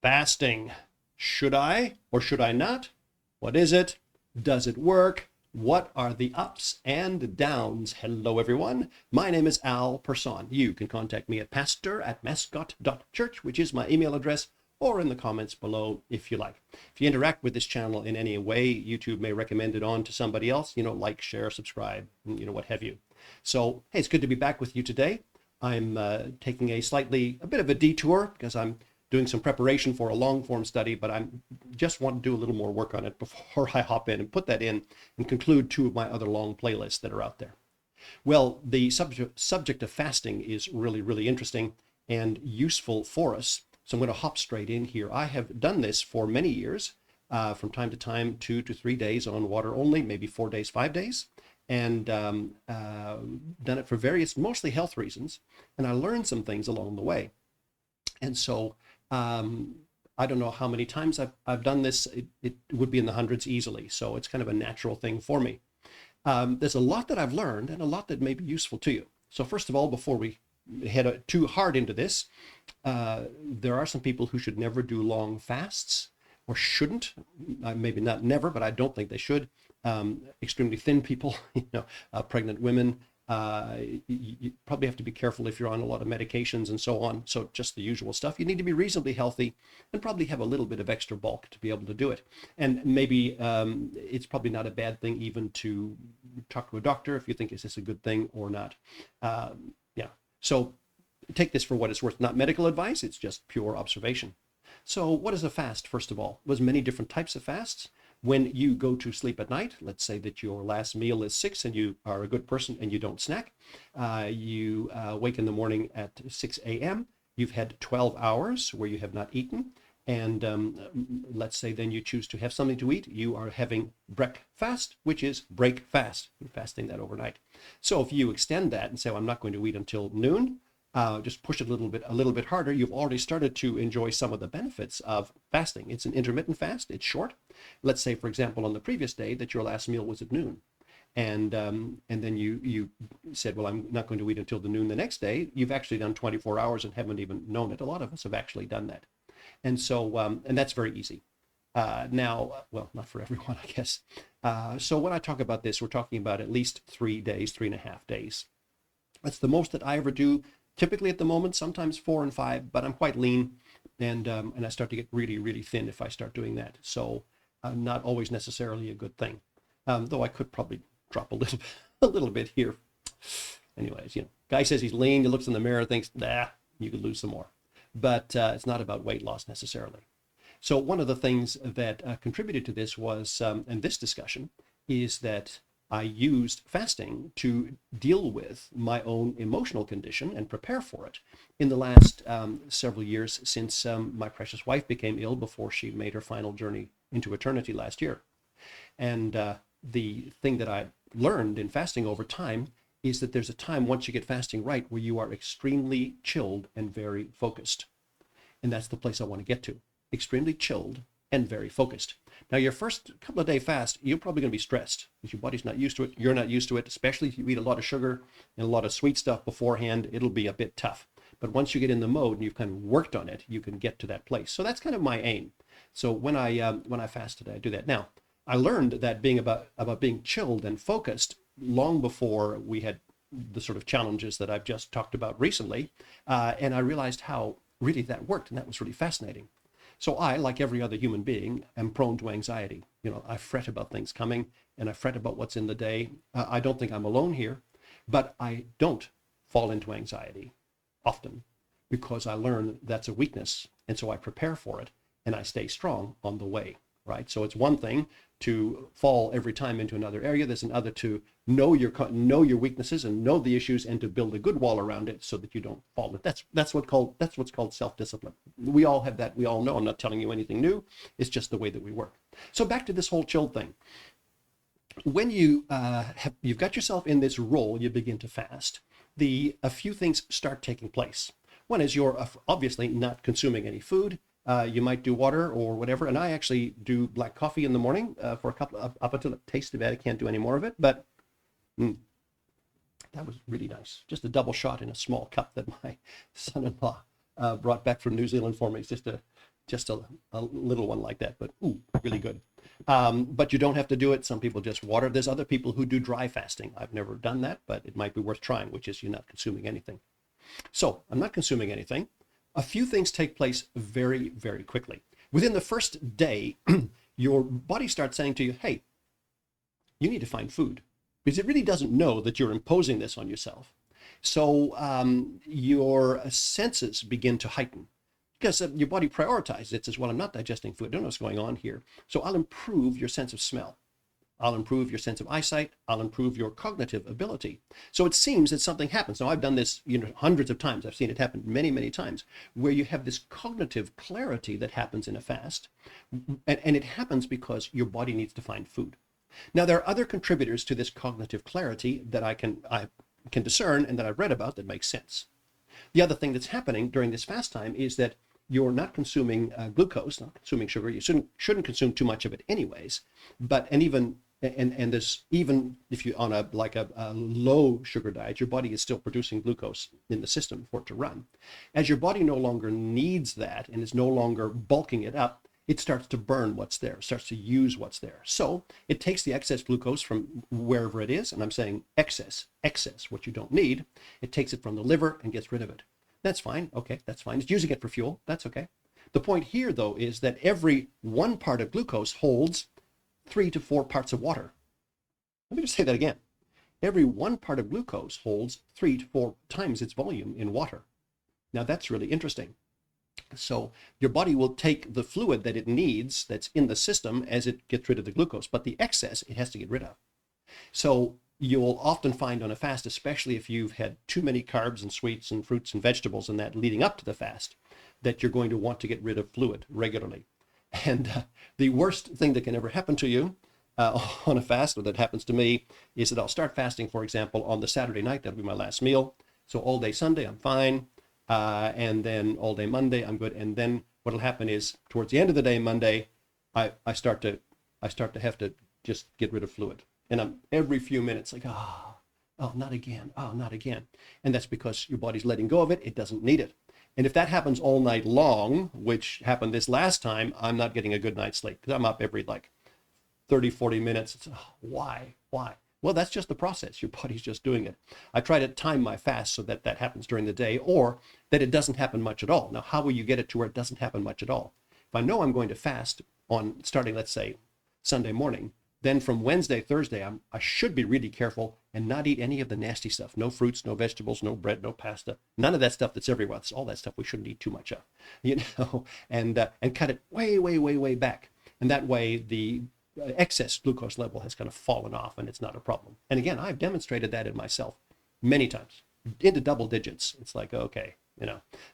Fasting. Should I or should I not? What is it? Does it work? What are the ups and downs? Hello, everyone. My name is Al Persohn. You can contact me at pastor@mascot.church, which is my email address, or in the comments below if you like. If you interact with this channel in any way, YouTube may recommend it on to somebody else, like, share, subscribe, what have you. So, hey, it's good to be back with you today. I'm taking a bit of a detour because I'm doing some preparation for a long form study, but I just want to do a little more work on it before I hop in and put that in and conclude two of my other long playlists that are out there. Well, the subject of fasting is really, really interesting and useful for us. So I'm going to hop straight in here. I have done this for many years, from time to time, 2 to 3 days on water only, maybe 4 days, 5 days, and done it for various, mostly health reasons. And I learned some things along the way. And so I don't know how many times I've done this. It would be in the hundreds easily. So it's kind of a natural thing for me. There's a lot that I've learned and a lot that may be useful to you. So first of all, before we head too hard into this, there are some people who should never do long fasts, or shouldn't. Maybe not never, but I don't think they should. Extremely thin people, pregnant women. You probably have to be careful if you're on a lot of medications and so on. So just the usual stuff. You need to be reasonably healthy and probably have a little bit of extra bulk to be able to do it. And maybe it's probably not a bad thing even to talk to a doctor if you think, is this a good thing or not? Yeah. So take this for what it's worth. Not medical advice. It's just pure observation. So what is a fast, first of all? There's many different types of fasts. When you go to sleep at night, let's say that your last meal is 6 and you are a good person and you don't snack. You wake in the morning at 6 a.m. You've had 12 hours where you have not eaten. And let's say then you choose to have something to eat. You are having breakfast, which is break fast. You're fasting that overnight. So if you extend that and say, well, I'm not going to eat until noon, just push it a little bit harder, you've already started to enjoy some of the benefits of fasting. It's an intermittent fast. It's short. Let's say, for example, on the previous day that your last meal was at noon. And then you said, well, I'm not going to eat until the noon the next day. You've actually done 24 hours and haven't even known it. A lot of us have actually done that. And so, and that's very easy. Now, well, not for everyone, I guess. So when I talk about this, we're talking about at least 3 days, 3.5 days. That's the most that I ever do. Typically at the moment, sometimes 4 and 5, but I'm quite lean, and I start to get really, really thin if I start doing that. So not always necessarily a good thing, though I could probably drop a little bit here. Anyways, guy says he's lean, he looks in the mirror, thinks, you could lose some more. But it's not about weight loss necessarily. So one of the things that contributed to this was, and this discussion, is that I used fasting to deal with my own emotional condition and prepare for it in the last several years since my precious wife became ill before she made her final journey into eternity last year. And the thing that I learned in fasting over time is that there's a time once you get fasting right where you are extremely chilled and very focused. And that's the place I want to get to. Extremely chilled and very focused. Now, your first couple of day fast, you're probably going to be stressed because your body's not used to it. You're not used to it, especially if you eat a lot of sugar and a lot of sweet stuff beforehand. It'll be a bit tough. But once you get in the mode and you've kind of worked on it, you can get to that place. So that's kind of my aim. So when I fasted, I do that. Now, I learned that being about being chilled and focused long before we had the sort of challenges that I've just talked about recently, and I realized how really that worked, and that was really fascinating. So I, like every other human being, am prone to anxiety. I fret about things coming, and I fret about what's in the day. I don't think I'm alone here, but I don't fall into anxiety often because I learn that's a weakness, and so I prepare for it, and I stay strong on the way, right? So it's one thing to fall every time into another area. There's another to know your weaknesses and know the issues and to build a good wall around it so that you don't fall. That's what's called self-discipline. We all have that. We all know. I'm not telling you anything new. It's just the way that we work. So back to this whole chilled thing. When you've got yourself in this role, you begin to fast. A few things start taking place. One is you're obviously not consuming any food. You might do water or whatever, and I actually do black coffee in the morning for a couple up until it tastes bad. I can't do any more of it, but that was really nice. Just a double shot in a small cup that my son-in-law brought back from New Zealand for me. It's just just a little one like that, but ooh, really good. But you don't have to do it. Some people just water. There's other people who do dry fasting. I've never done that, but it might be worth trying, which is you're not consuming anything. So I'm not consuming anything. A few things take place very, very quickly. Within the first day, your body starts saying to you, hey, you need to find food, because it really doesn't know that you're imposing this on yourself. So your senses begin to heighten, because your body prioritizes it, says, well, I'm not digesting food. I don't know what's going on here. So I'll improve your sense of smell. I'll improve your sense of eyesight. I'll improve your cognitive ability. So it seems that something happens. Now, I've done this, hundreds of times. I've seen it happen many, many times, where you have this cognitive clarity that happens in a fast. And it happens because your body needs to find food. Now, there are other contributors to this cognitive clarity that I can discern and that I've read about that makes sense. The other thing that's happening during this fast time is that you're not consuming glucose, not consuming sugar. You shouldn't consume too much of it anyways. But even if you're on a low sugar diet, your body is still producing glucose in the system for it to run. As your body no longer needs that and is no longer bulking it up, it starts to burn what's there, starts to use what's there. So it takes the excess glucose from wherever it is, and I'm saying excess, what you don't need. It takes it from the liver and gets rid of it. That's fine. Okay, that's fine. It's using it for fuel. That's okay. The point here, though, is that every 1 part of glucose holds 3 to 4 parts of water. Let me just say that again. Every 1 part of glucose holds 3 to 4 times its volume in water. Now, that's really interesting. So your body will take the fluid that it needs that's in the system as it gets rid of the glucose, but the excess it has to get rid of. So you'll often find on a fast, especially if you've had too many carbs and sweets and fruits and vegetables and that leading up to the fast, that you're going to want to get rid of fluid regularly. And the worst thing that can ever happen to you on a fast, or that happens to me, is that I'll start fasting, for example, on the Saturday night. That'll be my last meal. So all day Sunday, I'm fine. And then all day Monday, I'm good. And then what'll happen is towards the end of the day, Monday, I start to have to just get rid of fluid. And I'm every few minutes like, oh, not again. Oh, not again. And that's because your body's letting go of it. It doesn't need it. And if that happens all night long, which happened this last time, I'm not getting a good night's sleep, because I'm up every 30, 40 minutes. It's, why? Well, that's just the process. Your body's just doing it. I try to time my fast so that that happens during the day, or that it doesn't happen much at all. Now, how will you get it to where it doesn't happen much at all? If I know I'm going to fast on starting, let's say, Sunday morning, then from Wednesday, Thursday, I should be really careful and not eat any of the nasty stuff. No fruits, no vegetables, no bread, no pasta. None of that stuff that's everywhere. It's all that stuff we shouldn't eat too much of, and cut it way, way, way, way back. And that way, the excess glucose level has kind of fallen off, and it's not a problem. And again, I've demonstrated that in myself many times, into double digits. It's like, okay,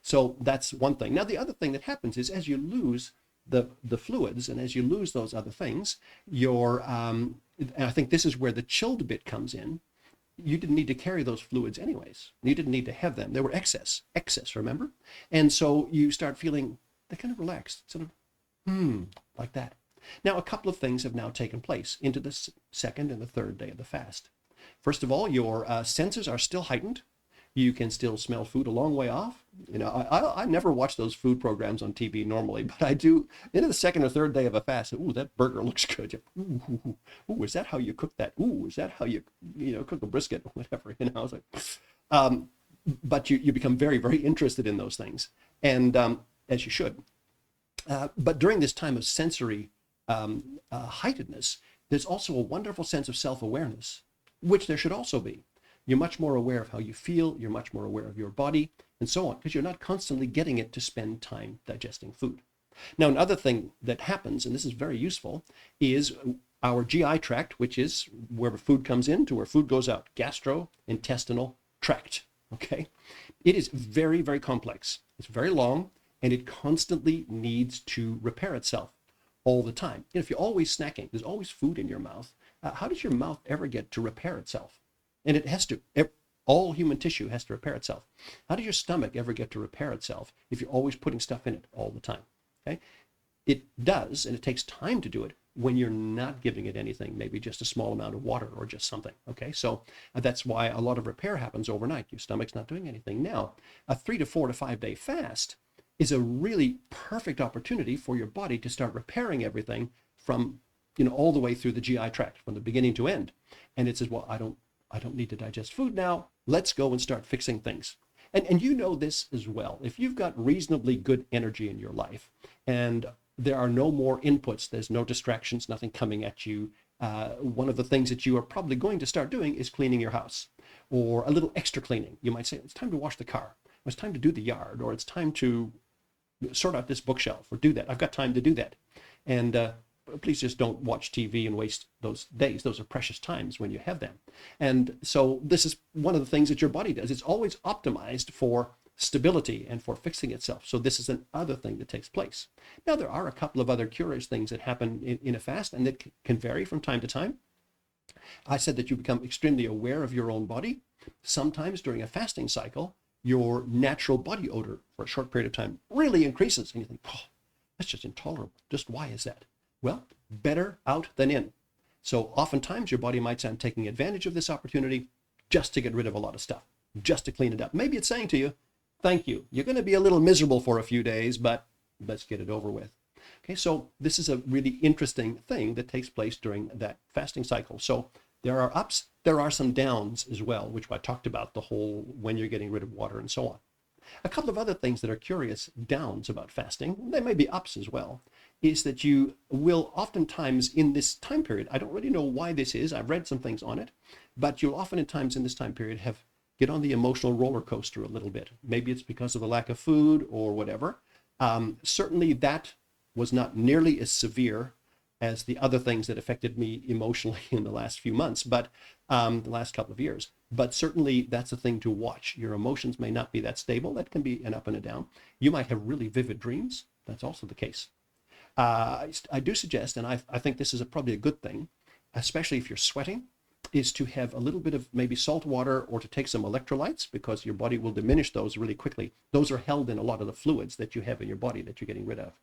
So that's one thing. Now, the other thing that happens is as you lose the fluids, and as you lose those other things, and I think this is where the chilled bit comes in. You didn't need to carry those fluids anyways. You didn't need to have them. They were excess, remember? And so you start feeling they kind of relaxed, sort of, like that. Now, a couple of things have now taken place into the second and the third day of the fast. First of all, your senses are still heightened. You can still smell food a long way off. I never watch those food programs on TV normally, but I do. Into the second or third day of a fast, ooh, that burger looks good. Ooh, is that how you cook that? Ooh, is that how you cook a brisket or whatever? I was like, but you become very, very interested in those things, and as you should. But during this time of sensory heightenedness, there's also a wonderful sense of self-awareness, which there should also be. You're much more aware of how you feel. You're much more aware of your body and so on, because you're not constantly getting it to spend time digesting food. Now, another thing that happens, and this is very useful, is our GI tract, which is where food comes in to where food goes out, gastrointestinal tract, okay? It is very, very complex. It's very long, and it constantly needs to repair itself all the time. If you're always snacking, there's always food in your mouth. How does your mouth ever get to repair itself? And it has to. All human tissue has to repair itself. How does your stomach ever get to repair itself if you're always putting stuff in it all the time? Okay, it does, and it takes time to do it when you're not giving it anything, maybe just a small amount of water or just something. Okay, so that's why a lot of repair happens overnight. Your stomach's not doing anything. Now, a 3 to 4 to 5 day fast is a really perfect opportunity for your body to start repairing everything from, all the way through the GI tract, from the beginning to end. And it says, well, I don't need to digest food now. Let's go and start fixing things. And you know this as well. If you've got reasonably good energy in your life and there are no more inputs, there's no distractions, nothing coming at you, one of the things that you are probably going to start doing is cleaning your house, or a little extra cleaning. You might say, it's time to wash the car, or it's time to do the yard, or it's time to sort out this bookshelf, or do that. I've got time to do that. And please just don't watch TV and waste those days. Those are precious times when you have them. And so this is one of the things that your body does. It's always optimized for stability and for fixing itself. So this is another thing that takes place. Now, there are a couple of other curious things that happen in a fast, and that can vary from time to time. I said that you become extremely aware of your own body. Sometimes during a fasting cycle, your natural body odor for a short period of time really increases, and you think, oh, that's just intolerable. Just why is that? Well, better out than in. So oftentimes your body might say, I'm taking advantage of this opportunity just to get rid of a lot of stuff, just to clean it up. Maybe it's saying to you, thank you. You're going to be a little miserable for a few days, but let's get it over with. Okay, so this is a really interesting thing that takes place during that fasting cycle. So there are ups, there are some downs as well, which I talked about, the whole when you're getting rid of water and so on. A couple of other things that are curious downs about fasting, they may be ups as well, is that you will oftentimes in this time period, I don't really know why this is, I've read some things on it, but you'll oftentimes in this time period get on the emotional roller coaster a little bit. Maybe it's because of the lack of food or whatever. Certainly that was not nearly as severe as the other things that affected me emotionally in the last few months, but the last couple of years. But certainly that's a thing to watch. Your emotions may not be that stable. That can be an up and a down. You might have really vivid dreams. That's also the case. I do suggest, and I think this is probably a good thing, especially if you're sweating, is to have a little bit of maybe salt water or to take some electrolytes, because your body will diminish those really quickly. Those are held in a lot of the fluids that you have in your body that you're getting rid of.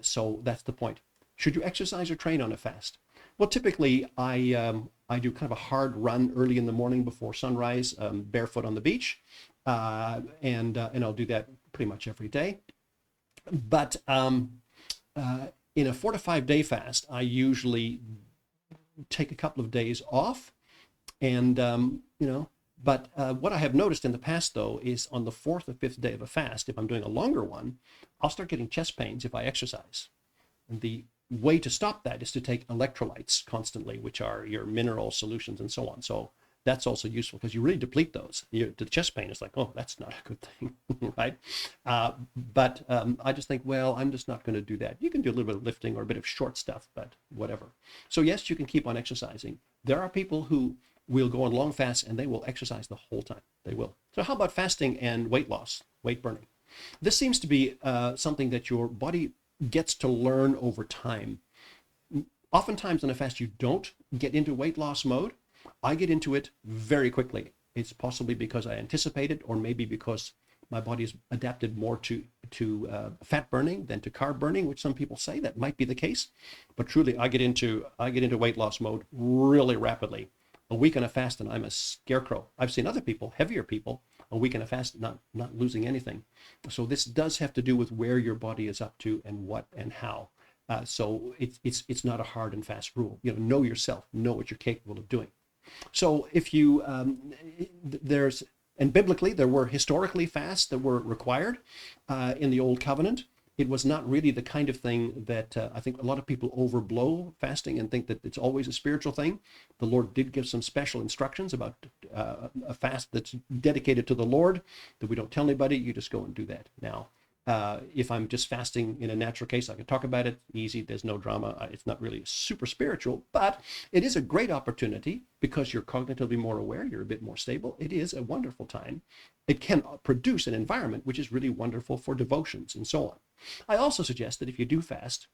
So that's the point. Should you exercise or train on a fast? Well, typically I do kind of a hard run early in the morning before sunrise, barefoot on the beach, and I'll do that pretty much every day. But in a 4 to 5 day fast, I usually take a couple of days off, and But what I have noticed in the past, though, is on the 4th or 5th day of a fast, if I'm doing a longer one, I'll start getting chest pains if I exercise. And the way to stop that is to take electrolytes constantly, which are your mineral solutions and so on. So that's also useful because you really deplete those. The chest pain is like, oh, that's not a good thing, right? But I just think, well, I'm just not going to do that. You can do a little bit of lifting or a bit of short stuff, but whatever. So yes, you can keep on exercising. There are people who will go on long fasts and they will exercise the whole time. They will. So how about fasting and weight loss, weight burning? This seems to be something that your body gets to learn over time. Oftentimes on a fast, you don't get into weight loss mode. I get into it very quickly. It's possibly because I anticipate it, or maybe because my body is adapted more to fat burning than to carb burning, which some people say that might be the case. But truly, I get into weight loss mode really rapidly. A week on a fast and I'm a scarecrow. I've seen other people, heavier people, a week on a fast not losing anything. So this does have to do with where your body is up to and what and how. So it's not a hard and fast rule. Know yourself, know what you're capable of doing. So if you and biblically there were historically fasts that were required in the Old Covenant. It was not really the kind of thing that I think a lot of people overblow fasting and think that it's always a spiritual thing. The Lord did give some special instructions about a fast that's dedicated to the Lord, that we don't tell anybody. You just go and do that. Now, if I'm just fasting in a natural case, I can talk about it easy. There's no drama. It's not really super spiritual, but it is a great opportunity because you're cognitively more aware. You're a bit more stable. It is a wonderful time. It can produce an environment which is really wonderful for devotions and so on. I also suggest that if you do fast,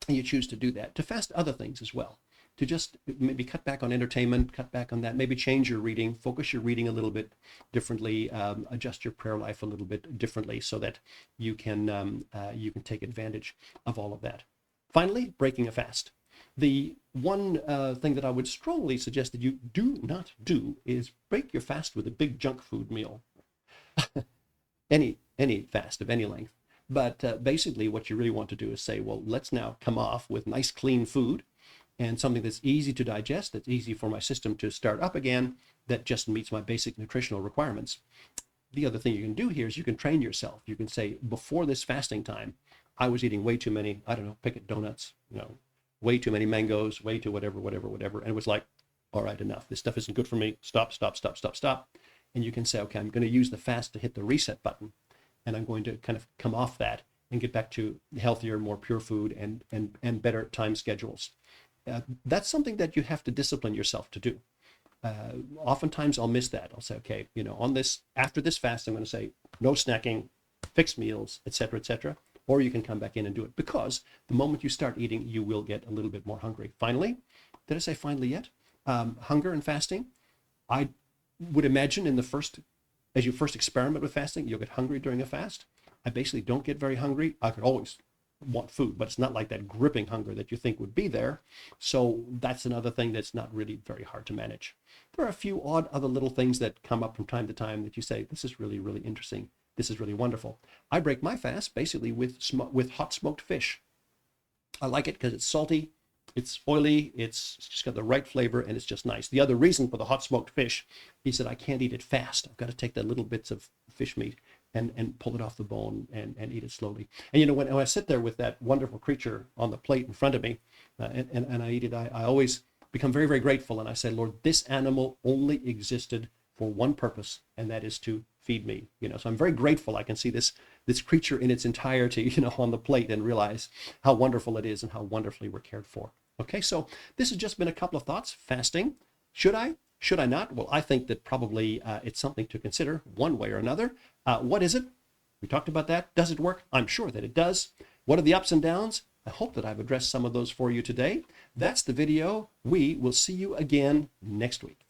and you choose to do that, to fast other things as well. To just maybe cut back on entertainment, cut back on that, maybe change your reading, focus your reading a little bit differently, adjust your prayer life a little bit differently so that you can take advantage of all of that. Finally, breaking a fast. The one thing that I would strongly suggest that you do not do is break your fast with a big junk food meal. any fast of any length. But basically what you really want to do is say, well, let's now come off with nice clean food and something that's easy to digest, that's easy for my system to start up again, that just meets my basic nutritional requirements. The other thing you can do here is you can train yourself. You can say, before this fasting time, I was eating way too many, I don't know, pick it, donuts, way too many mangoes, way too whatever. And it was like, all right, enough. This stuff isn't good for me. Stop. And you can say, okay, I'm going to use the fast to hit the reset button. And I'm going to kind of come off that and get back to healthier, more pure food and better time schedules. That's something that you have to discipline yourself to do. Oftentimes I'll miss that. I'll say, okay, after this fast, I'm going to say no snacking, fixed meals, etc. Or you can come back in and do it, because the moment you start eating, you will get a little bit more hungry. Finally, did I say finally yet? Hunger and fasting. I would imagine as you first experiment with fasting, you'll get hungry during a fast. I basically don't get very hungry. I could always want food, but it's not like that gripping hunger that you think would be there. So that's another thing that's not really very hard to manage. There are a few odd other little things that come up from time to time that you say, this is really, really interesting. This is really wonderful. I break my fast basically with hot smoked fish. I like it because it's salty, it's oily, it's just got the right flavor, and it's just nice. The other reason for the hot smoked fish is that I can't eat it fast. I've got to take the little bits of fish meat and pull it off the bone and eat it slowly. And when I sit there with that wonderful creature on the plate in front of me and I eat it, I always become very, very grateful. And I say, Lord, this animal only existed for one purpose, and that is to feed me. So I'm very grateful I can see this creature in its entirety, on the plate, and realize how wonderful it is and how wonderfully we're cared for. Okay, so this has just been a couple of thoughts. Fasting. Should I? Should I not? Well, I think that probably it's something to consider one way or another. What is it? We talked about that. Does it work? I'm sure that it does. What are the ups and downs? I hope that I've addressed some of those for you today. That's the video. We will see you again next week.